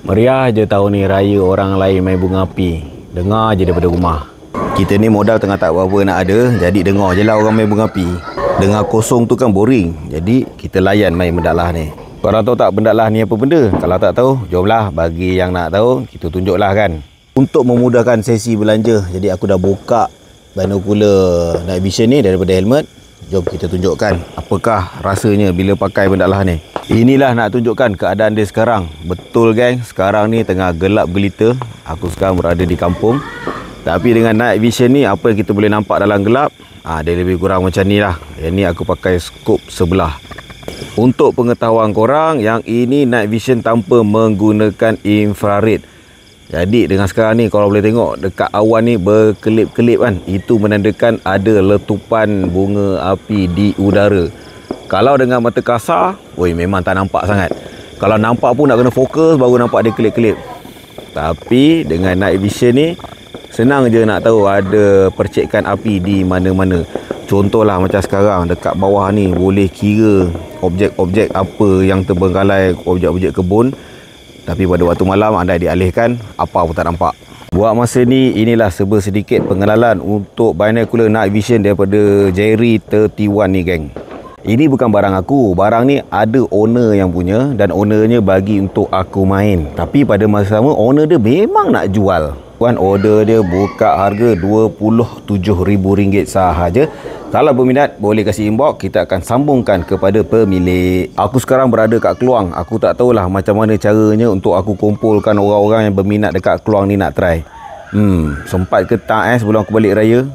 Meriah je tahun ni raya orang lain main bunga api. Dengar je daripada rumah. Kita ni modal tengah tak apa-apa nak ada, jadi dengar je lah orang main bunga api. Dengar kosong tu kan boring. Jadi kita layan main mendalah ni. Korang tahu tak mendalah ni apa benda? Kalau tak tahu, jomlah bagi yang nak tahu, kita tunjuklah kan. Untuk memudahkan sesi belanja, jadi aku dah buka binocular night vision ni daripada helmet. Jom kita tunjukkan apakah rasanya bila pakai mendalah ni. Inilah nak tunjukkan keadaan dia sekarang. Betul geng, sekarang ni tengah gelap gelita. Aku sekarang berada di kampung. Tapi dengan night vision ni, apa yang kita boleh nampak dalam gelap, dia lebih kurang macam ni lah. Yang ni aku pakai skop sebelah. Untuk pengetahuan korang, yang ini night vision tanpa menggunakan infrared. Jadi dengan sekarang ni korang boleh tengok dekat awan ni berkelip-kelip kan. Itu menandakan ada letupan bunga api di udara. Kalau dengan mata kasar, memang tak nampak sangat. Kalau nampak pun nak kena fokus baru nampak dia kelip-kelip. Tapi dengan night vision ni, senang je nak tahu ada percikan api di mana-mana. Contohlah macam sekarang dekat bawah ni boleh kira objek-objek apa yang terbengkalai, objek-objek kebun. Tapi pada waktu malam anda dialihkan, apa pun tak nampak. Buat masa ni, inilah sedikit pengenalan untuk binocular night vision daripada Jerry 31 ni geng. Ini bukan barang aku. Barang ni ada owner yang punya dan ownernya bagi untuk aku main. Tapi pada masa sama, owner dia memang nak jual. Order dia buka harga RM27,000 sahaja. Kalau berminat, boleh kasih inbox. Kita akan sambungkan kepada pemilik. Aku sekarang berada kat Keluang. Aku tak tahulah macam mana caranya untuk aku kumpulkan orang-orang yang berminat dekat Keluang ni nak try. Sempat ke tak sebelum aku balik raya?